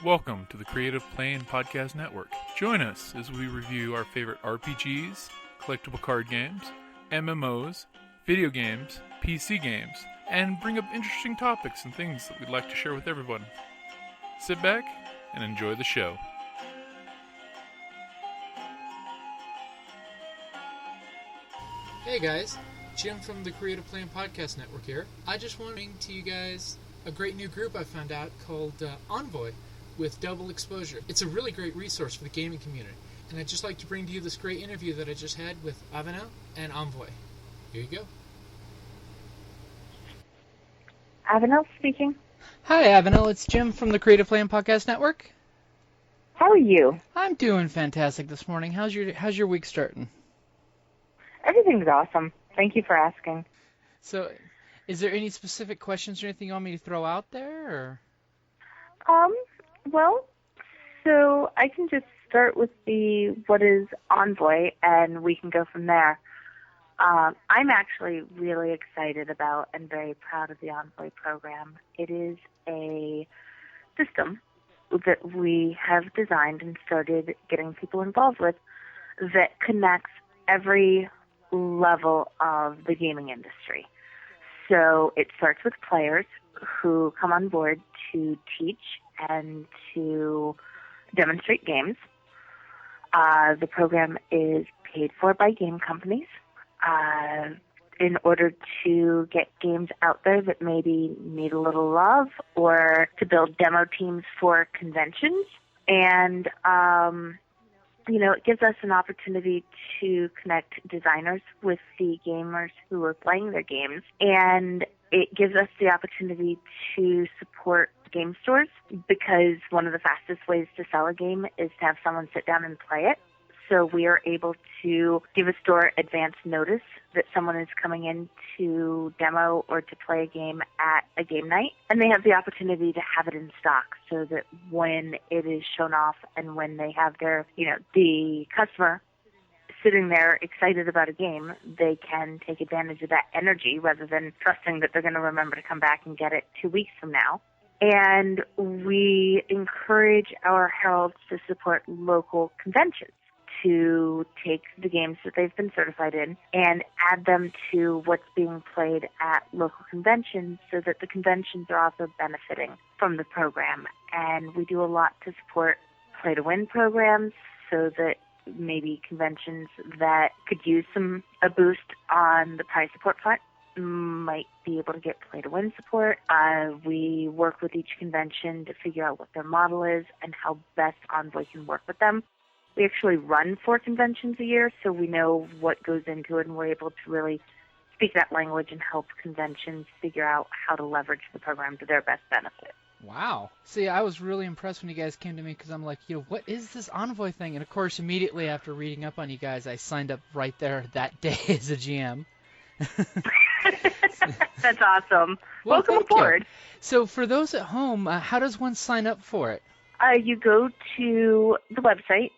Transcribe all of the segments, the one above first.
Welcome to the Creative Playing Podcast Network. Join us as we review our favorite RPGs, collectible card games, MMOs, video games, PC games, and bring up interesting topics and things that we'd like to share with everyone. Sit back and enjoy the show. Hey guys, Jim from the Creative Playing Podcast Network here. I just want to bring to you guys a great new group I found out called Envoy with Double Exposure. It's a really great resource for the gaming community. And I'd just like to bring to you this great interview that I just had with Avonelle and Envoy. Here you go. Avonelle speaking. Hi Avonelle, it's Jim from the Creative Playing Podcast Network. How are you? I'm doing fantastic this morning. How's your week starting? Everything's awesome. Thank you for asking. So, is there any specific questions or anything you want me to throw out there? Or? Well, so I can just start with what is Envoy, and we can go from there. I'm actually really excited about and very proud of the Envoy program. It is a system that we have designed and started getting people involved with that connects every level of the gaming industry. So it starts with players who come on board to teach and to demonstrate games. The program is paid for by game companies in order to get games out there that maybe need a little love, or to build demo teams for conventions. And it gives us an opportunity to connect designers with the gamers who are playing their games, and it gives us the opportunity to support game stores, because one of the fastest ways to sell a game is to have someone sit down and play it. So we are able to give a store advance notice that someone is coming in to demo or to play a game at a game night, and they have the opportunity to have it in stock, so that when it is shown off and when they have the customer sitting there excited about a game, they can take advantage of that energy rather than trusting that they're going to remember to come back and get it 2 weeks from now. And we encourage our heralds to support local conventions, to take the games that they've been certified in and add them to what's being played at local conventions, so that the conventions are also benefiting from the program. And we do a lot to support play-to-win programs, so that maybe conventions that could use a boost on the prize support front might be able to get play-to-win support. We work with each convention to figure out what their model is and how best Envoy can work with them. We actually run 4 conventions a year, so we know what goes into it, and we're able to really speak that language and help conventions figure out how to leverage the program to their best benefit. Wow. See, I was really impressed when you guys came to me, because I'm like, what is this Envoy thing? And of course, immediately after reading up on you guys, I signed up right there that day as a GM. That's awesome. Well, welcome aboard. You. So for those at home, how does one sign up for it? You go to the website.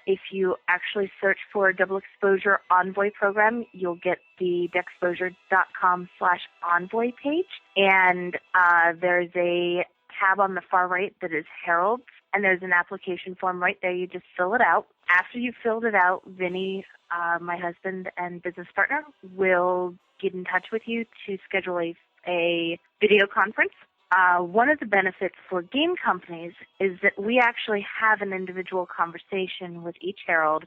If you actually search for Double Exposure Envoy Program, you'll get the dexposure.com/envoy page. And there's a tab on the far right that is Heralds, and there's an application form right there. You just fill it out. After you've filled it out, Vinny, my husband and business partner, will get in touch with you to schedule a video conference. One of the benefits for game companies is that we actually have an individual conversation with each herald.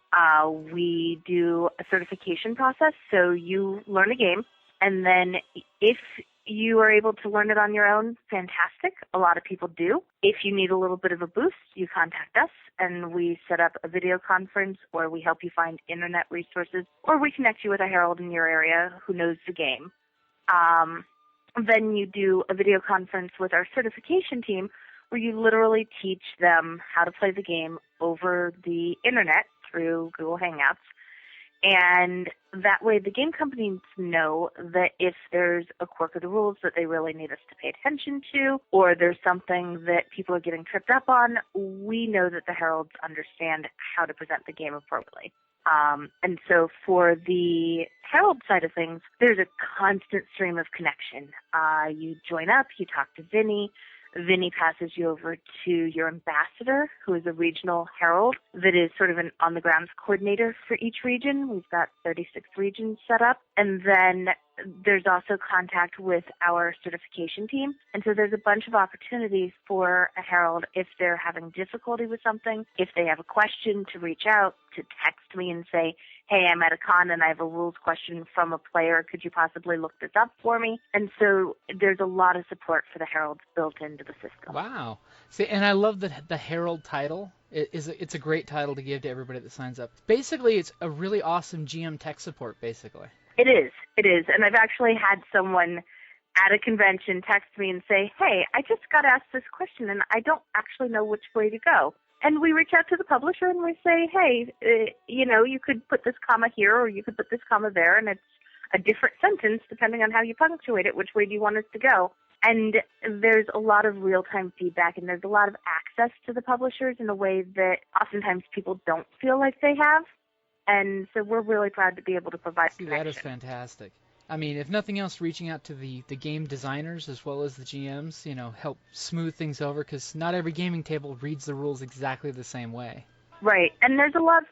We do a certification process, so you learn a game, and then if you are able to learn it on your own, fantastic. A lot of people do. If you need a little bit of a boost, you contact us, and we set up a video conference, or we help you find internet resources, or we connect you with a herald in your area who knows the game. Then you do a video conference with our certification team, where you literally teach them how to play the game over the internet through Google Hangouts. And that way the game companies know that if there's a quirk of the rules that they really need us to pay attention to, or there's something that people are getting tripped up on, we know that the heralds understand how to present the game appropriately. And so for the herald side of things, there's a constant stream of connection. You join up, you talk to Vinny, Vinny passes you over to your ambassador, who is a regional herald that is sort of an on-the-ground coordinator for each region. We've got 36 regions set up. And then there's also contact with our certification team. And so there's a bunch of opportunities for a herald if they're having difficulty with something, if they have a question, to reach out, to text me and say, hey, I'm at a con and I have a rules question from a player. Could you possibly look this up for me? And so there's a lot of support for the heralds built into the system. Wow. See, and I love the herald title. It's a great title to give to everybody that signs up. Basically, it's a really awesome GM tech support, basically. It is. And I've actually had someone at a convention text me and say, hey, I just got asked this question and I don't actually know which way to go. And we reach out to the publisher and we say, hey, you could put this comma here or you could put this comma there, and it's a different sentence depending on how you punctuate it. Which way do you want us to go? And there's a lot of real-time feedback, and there's a lot of access to the publishers in a way that oftentimes people don't feel like they have. And so we're really proud to be able to provide connection. That is fantastic. I mean, if nothing else, reaching out to the game designers as well as the GMs, help smooth things over, because not every gaming table reads the rules exactly the same way. Right, and there's a lot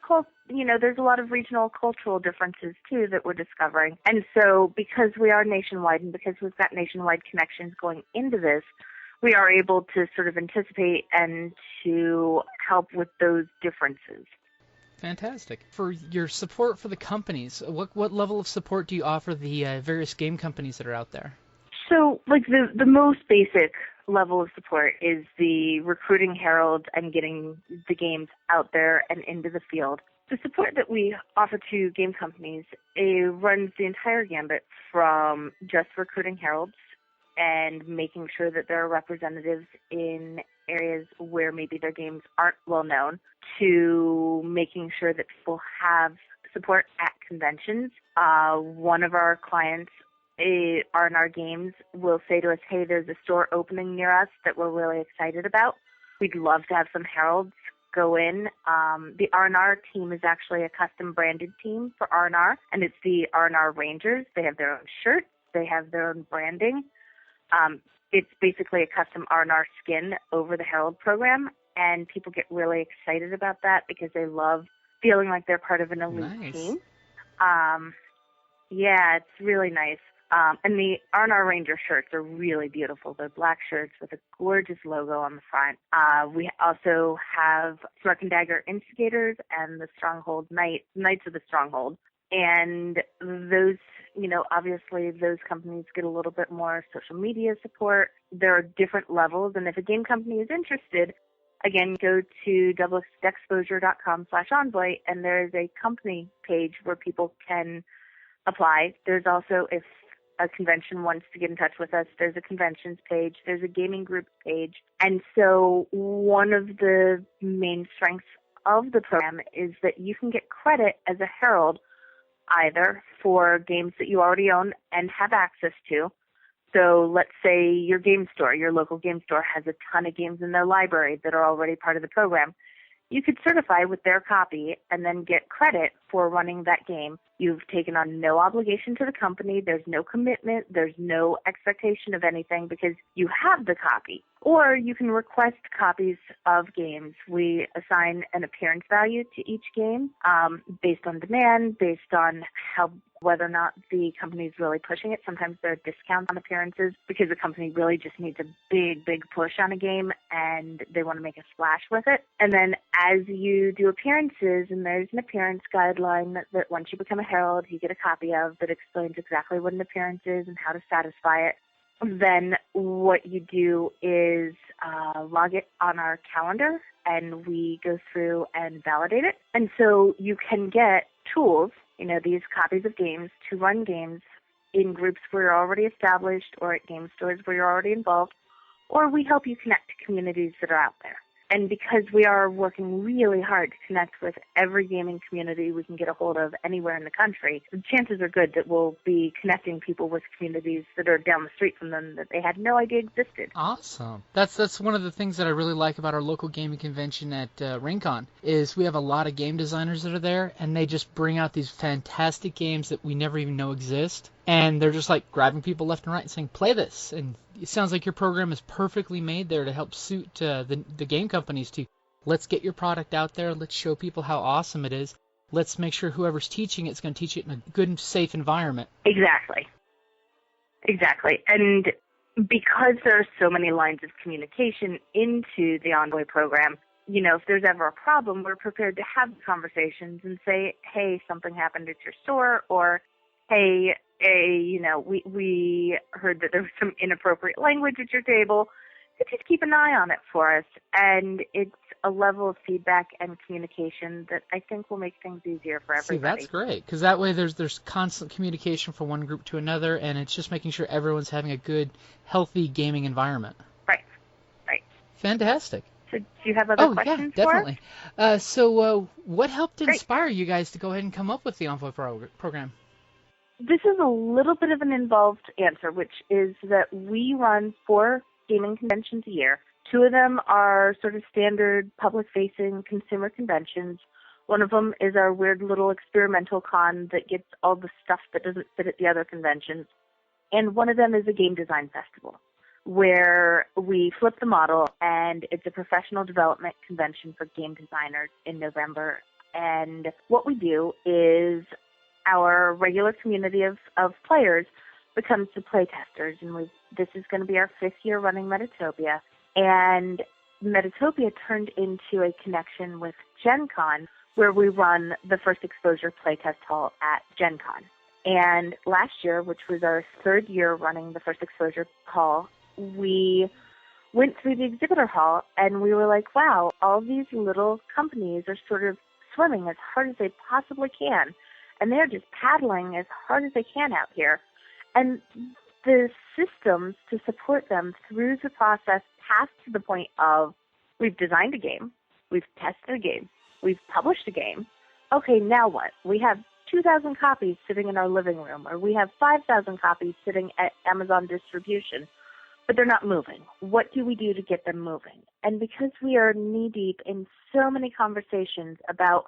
of regional cultural differences too that we're discovering. And so because we are nationwide and because we've got nationwide connections going into this, we are able to sort of anticipate and to help with those differences. Fantastic. For your support for the companies, what level of support do you offer the various game companies that are out there? So, the most basic level of support is the recruiting herald and getting the games out there and into the field. The support that we offer to game companies, it runs the entire gambit from just recruiting heralds and making sure that there are representatives in areas where maybe their games aren't well known, to making sure that people have support at conventions. One of our clients R&R Games will say to us, hey, there's a store opening near us that we're really excited about. We'd love to have some heralds go in. The R&R team is actually a custom branded team for R&R, and it's the R&R Rangers. They have their own shirts. They have their own branding. It's basically a custom R&R skin over the herald program, and people get really excited about that because they love feeling like they're part of an elite team. Yeah, it's really nice. And the R&R Ranger shirts are really beautiful. They're black shirts with a gorgeous logo on the front. We also have Smirk and Dagger Instigators and the Stronghold Knights of the Stronghold. And those, obviously those companies get a little bit more social media support. There are different levels, and if a game company is interested, again, go to doubleexposure.com/envoy, and there is a company page where people can apply. There's also, if a convention wants to get in touch with us, there's a conventions page, there's a gaming group page. And so one of the main strengths of the program is that you can get credit as a herald either for games that you already own and have access to. So let's say your local game store has a ton of games in their library that are already part of the program. You could certify with their copy and then get credit for running that game. You've taken on no obligation to the company. There's no commitment. There's no expectation of anything because you have the copy. Or you can request copies of games. We assign an appearance value to each game based on demand, based on whether or not the company is really pushing it. Sometimes there are discounts on appearances because the company really just needs a big, big push on a game and they want to make a splash with it. And then as you do appearances, and there's an appearance guideline that once you become a herald, you get a copy of that explains exactly what an appearance is and how to satisfy it. Then what you do is log it on our calendar, and we go through and validate it. And so you can get tools, these copies of games, to run games in groups where you're already established or at game stores where you're already involved, or we help you connect to communities that are out there. And because we are working really hard to connect with every gaming community we can get a hold of anywhere in the country, the chances are good that we'll be connecting people with communities that are down the street from them that they had no idea existed. Awesome. That's one of the things that I really like about our local gaming convention at RainCon is we have a lot of game designers that are there, and they just bring out these fantastic games that we never even know exist. And they're just like grabbing people left and right and saying, play this. And it sounds like your program is perfectly made there to help suit the game companies to let's get your product out there, let's show people how awesome it is, let's make sure whoever's teaching it's going to teach it in a good and safe environment. Exactly. And because there are so many lines of communication into the Envoy program, if there's ever a problem, we're prepared to have conversations and say, hey, something happened at your store, or hey, we heard that there was some inappropriate language at your table. So just keep an eye on it for us. And it's a level of feedback and communication that I think will make things easier for everybody. See, that's great, because that way there's constant communication from one group to another, and it's just making sure everyone's having a good, healthy gaming environment. Right. Fantastic. So do you have other questions yeah, definitely. for us? So what helped inspire you guys to go ahead and come up with the Envoy program? This is a little bit of an involved answer, which is that we run 4 gaming conventions a year. 2 of them are sort of standard public-facing consumer conventions. One of them is our weird little experimental con that gets all the stuff that doesn't fit at the other conventions. And one of them is a game design festival, where we flip the model, and it's a professional development convention for game designers in November. And what we do is our regular community of players becomes the playtesters, and this is going to be our 5th year running Metatopia. And Metatopia turned into a connection with Gen Con, where we run the First Exposure Playtest Hall at Gen Con. And last year, which was our 3rd year running the First Exposure Hall, we went through the exhibitor hall, and we were like, wow, all these little companies are sort of swimming as hard as they possibly can, and they're just paddling as hard as they can out here. And the systems to support them through the process past to the point of we've designed a game, we've tested a game, we've published a game. Okay, now what? We have 2,000 copies sitting in our living room, or we have 5,000 copies sitting at Amazon distribution, but they're not moving. What do we do to get them moving? And because we are knee-deep in so many conversations about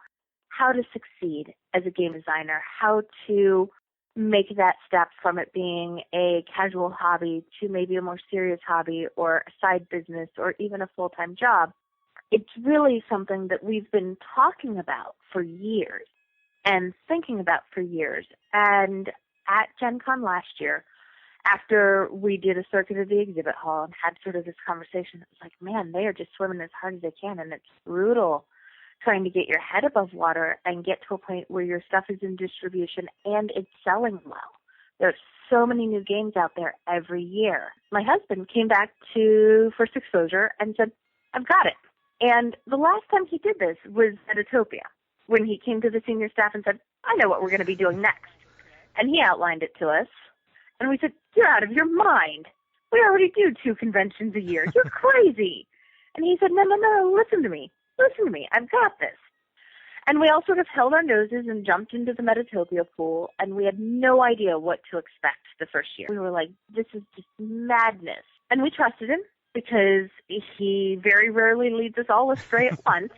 how to succeed as a game designer, how to make that step from it being a casual hobby to maybe a more serious hobby or a side business or even a full-time job, it's really something that we've been talking about for years and thinking about for years. And at Gen Con last year, after we did a circuit of the exhibit hall and had sort of this conversation, it was like, man, they are just swimming as hard as they can, and it's brutal trying to get your head above water and get to a point where your stuff is in distribution and it's selling well. There's so many new games out there every year. My husband came back to First Exposure and said, I've got it. And the last time he did this was at Metatopia, when he came to the senior staff and said, I know what we're going to be doing next. And he outlined it to us. And we said, you're out of your mind. We already do 2 conventions a year. You're crazy. And he said, no, listen to me. I've got this. And we all sort of held our noses and jumped into the Metatopia pool, and we had no idea what to expect the first year. We were like, this is just madness. And we trusted him because he very rarely leads us all astray at once.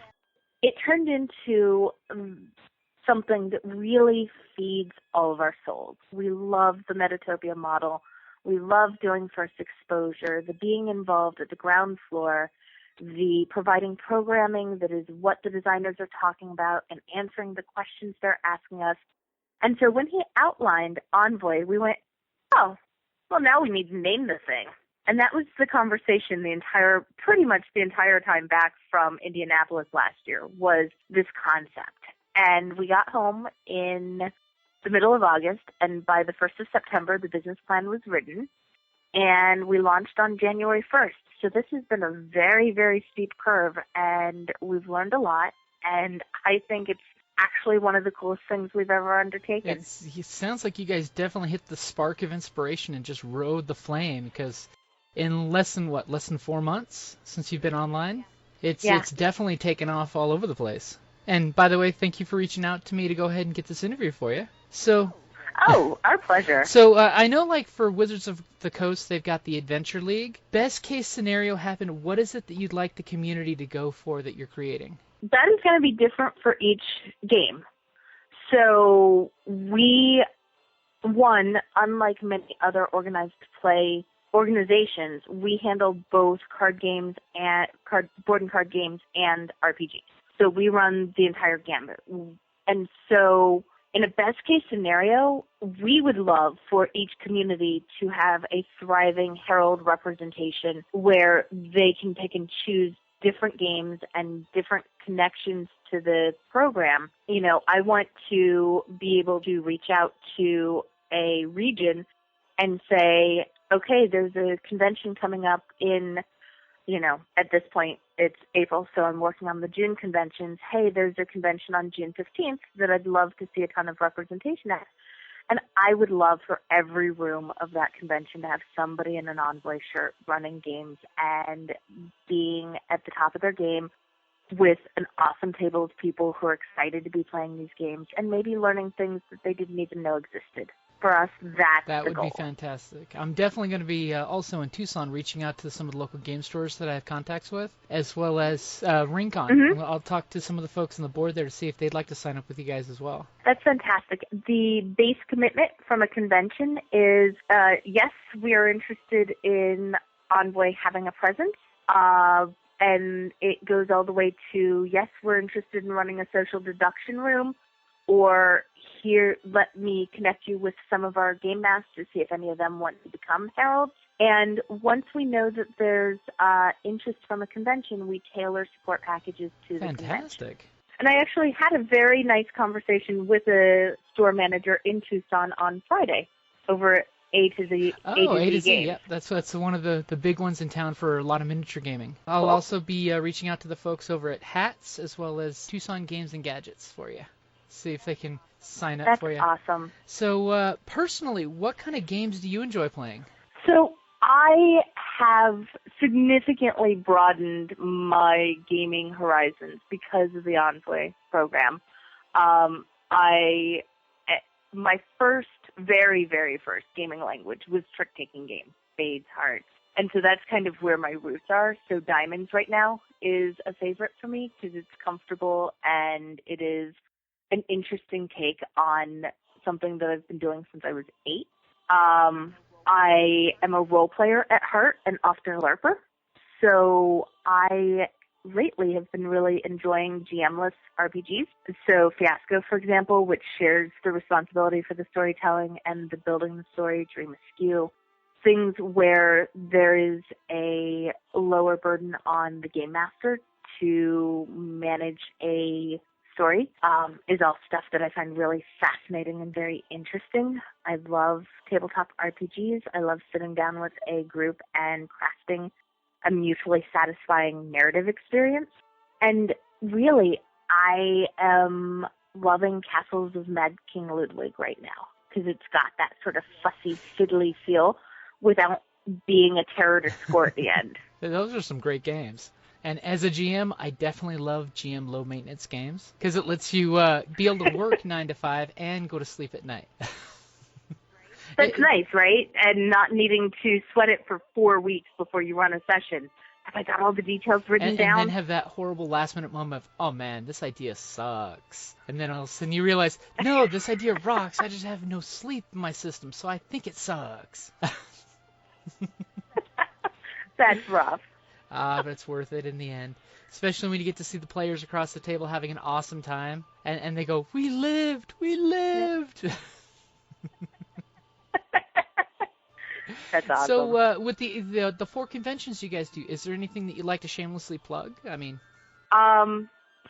It turned into something that really feeds all of our souls. We love the Metatopia model. We love doing First Exposure, the being involved at the ground floor, the providing programming that is what the designers are talking about and answering the questions they're asking us. And so when he outlined Envoy, we went, oh, well, now we need to name the thing. And that was the conversation pretty much the entire time back from Indianapolis last year, was this concept. And we got home in the middle of August, and by the 1st of September, the business plan was written, and we launched on January 1st. So this has been a very, very steep curve, and we've learned a lot, and I think it's actually one of the coolest things we've ever undertaken. It sounds like you guys definitely hit the spark of inspiration and just rode the flame, because in less than 4 months since you've been online, it's definitely taken off all over the place. And by the way, thank you for reaching out to me to go ahead and get this interview for you. So. Oh, our pleasure. So I know, like, for Wizards of the Coast, they've got the Adventure League. Best case scenario happened, what is it that you'd like the community to go for that you're creating? That is going to be different for each game. So unlike many other organized play organizations, we handle both card games and board and card games and RPGs. So we run the entire gambit. And so in a best case scenario, we would love for each community to have a thriving Herald representation where they can pick and choose different games and different connections to the program. You know, I want to be able to reach out to a region and say, okay, there's a convention coming up in, you know, at this point it's April, so I'm working on the June conventions. Hey, there's a convention on June 15th that I'd love to see a ton of representation at. And I would love for every room of that convention to have somebody in an Envoy shirt running games and being at the top of their game with an awesome table of people who are excited to be playing these games and maybe learning things that they didn't even know existed. For us, that would be fantastic. I'm definitely going to be also in Tucson reaching out to some of the local game stores that I have contacts with, as well as RingCon. Mm-hmm. I'll talk to some of the folks on the board there to see if they'd like to sign up with you guys as well. That's fantastic. The base commitment from a convention is, yes, we are interested in Envoy having a presence, and it goes all the way to, yes, we're interested in running a social deduction room, or here, let me connect you with some of our game masters, see if any of them want to become heralds. And once we know that there's interest from a convention, we tailor support packages to the convention. Fantastic. And I actually had a very nice conversation with a store manager in Tucson on Friday over at A to Z. Oh, A to Z, Games. yeah. That's one of the big ones in town for a lot of miniature gaming. I'll also be reaching out to the folks over at Hats, as well as Tucson Games and Gadgets for you. See if they can sign up for you. That's awesome. So, personally, what kind of games do you enjoy playing? So, I have significantly broadened my gaming horizons because of the Envoy program. My very, very first gaming language was trick-taking games, spades, hearts. And so that's kind of where my roots are. So Diamonds right now is a favorite for me because it's comfortable and it is an interesting take on something that I've been doing since I was 8. I am a role player at heart and often a LARPer. So I lately have been really enjoying GM-less RPGs. So Fiasco, for example, which shares the responsibility for the storytelling and the building the story, Dream Askew. Things where there is a lower burden on the game master to manage a story is all stuff that I find really fascinating and very interesting. I love tabletop RPGs. I love sitting down with a group and crafting a mutually satisfying narrative experience. And really, I am loving Castles of Mad King Ludwig right now because it's got that sort of fussy, fiddly feel without being a terror to score at the end. Those are some great games. And as a GM, I definitely love GM low-maintenance games because it lets you be able to work 9 to 5 and go to sleep at night. That's nice, right? And not needing to sweat it for 4 weeks before you run a session. Have I got all the details written down? And then have that horrible last-minute moment of, oh, man, this idea sucks. And then all of a sudden you realize, no, this idea rocks. I just have no sleep in my system, so I think it sucks. That's rough. But it's worth it in the end. Especially when you get to see the players across the table having an awesome time. And they go, we lived! We lived! That's awesome. So with the 4 conventions you guys do, is there anything that you'd like to shamelessly plug? I mean...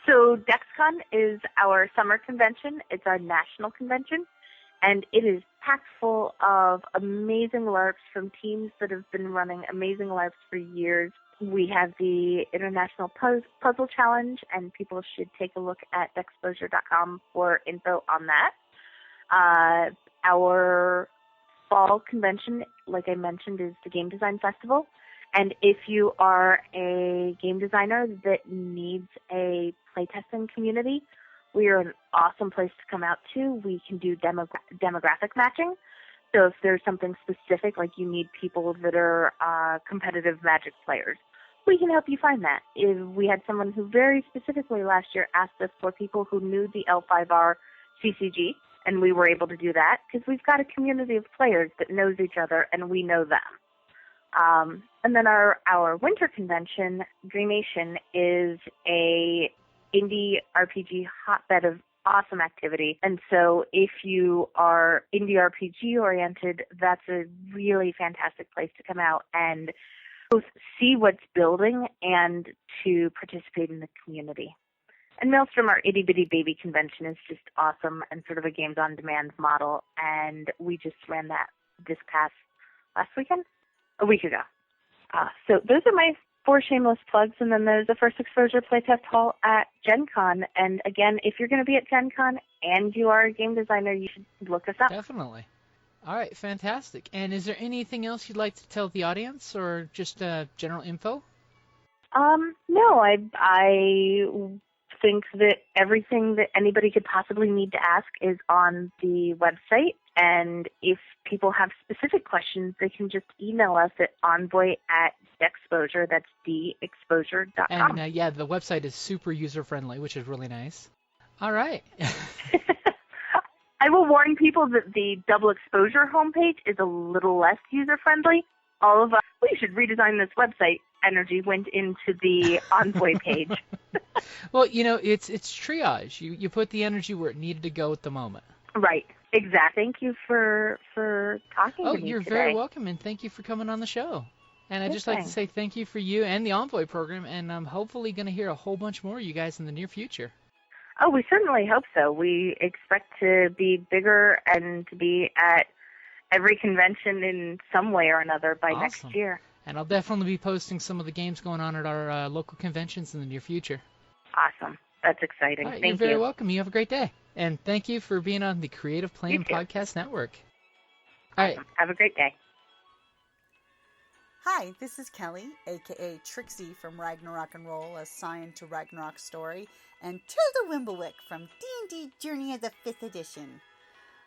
So DexCon is our summer convention. It's our national convention. And it is packed full of amazing LARPs from teams that have been running amazing LARPs for years. We have the International Puzzle Challenge, and people should take a look at dexposure.com for info on that. Our fall convention, like I mentioned, is the Game Design Festival. And if you are a game designer that needs a playtesting community, we are an awesome place to come out to. We can do demographic matching. So if there's something specific, like you need people that are competitive Magic players, we can help you find that. If we had someone who very specifically last year asked us for people who knew the L5R CCG, and we were able to do that because we've got a community of players that knows each other and we know them. And then our winter convention, Dreamation, is a indie RPG hotbed of awesome activity. And so if you are indie RPG oriented, that's a really fantastic place to come out and both see what's building and to participate in the community. And Maelstrom, our itty-bitty baby convention, is just awesome and sort of a games-on-demand model. And we just ran that last weekend? A week ago. So those are my 4 shameless plugs. And then there's the First Exposure Playtest Hall at Gen Con. And again, if you're going to be at Gen Con and you are a game designer, you should look us up. Definitely. All right, fantastic. And is there anything else you'd like to tell the audience or just general info? No, I think that everything that anybody could possibly need to ask is on the website. And if people have specific questions, they can just email us at envoy@dexposure, that's dexposure.com. And yeah, the website is super user-friendly, which is really nice. All right. I will warn people that the Double Exposure homepage is a little less user-friendly. All of us, we should redesign this website. Energy went into the Envoy page. Well, it's triage. You put the energy where it needed to go at the moment. Right. Exactly. Thank you for talking to me today. Oh, you're very welcome, and thank you for coming on the show. And I'd just like to say thank you for you and the Envoy program, and I'm hopefully going to hear a whole bunch more of you guys in the near future. Oh, we certainly hope so. We expect to be bigger and to be at every convention in some way or another by next year. And I'll definitely be posting some of the games going on at our local conventions in the near future. Awesome. That's exciting. Right, thank you're very welcome. You have a great day. And thank you for being on the Creative Playing Podcast Network. All right. Have a great day. Hi, this is Kelly, a.k.a. Trixie from Ragnarok and Roll, a Scion to Ragnarok story, and Tilda Wimblewick from D&D Journey of the 5th Edition.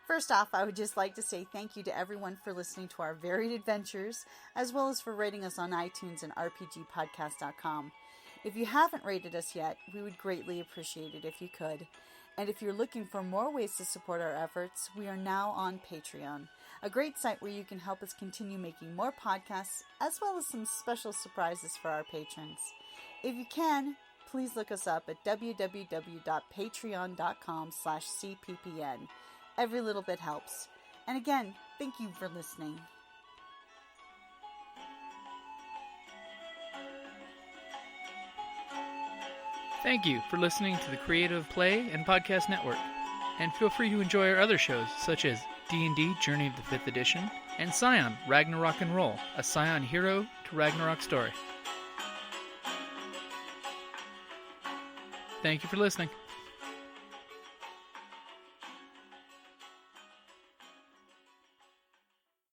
First off, I would just like to say thank you to everyone for listening to our varied adventures, as well as for rating us on iTunes and rpgpodcast.com. If you haven't rated us yet, we would greatly appreciate it if you could. And if you're looking for more ways to support our efforts, we are now on Patreon, a great site where you can help us continue making more podcasts, as well as some special surprises for our patrons. If you can, please look us up at www.patreon.com/cppn. Every little bit helps. And again, thank you for listening. Thank you for listening to the Creative Play and Podcast Network. And feel free to enjoy our other shows, such as D&D Journey of the 5th Edition and Scion Ragnarok and Roll, a Scion hero to Ragnarok story. Thank you for listening.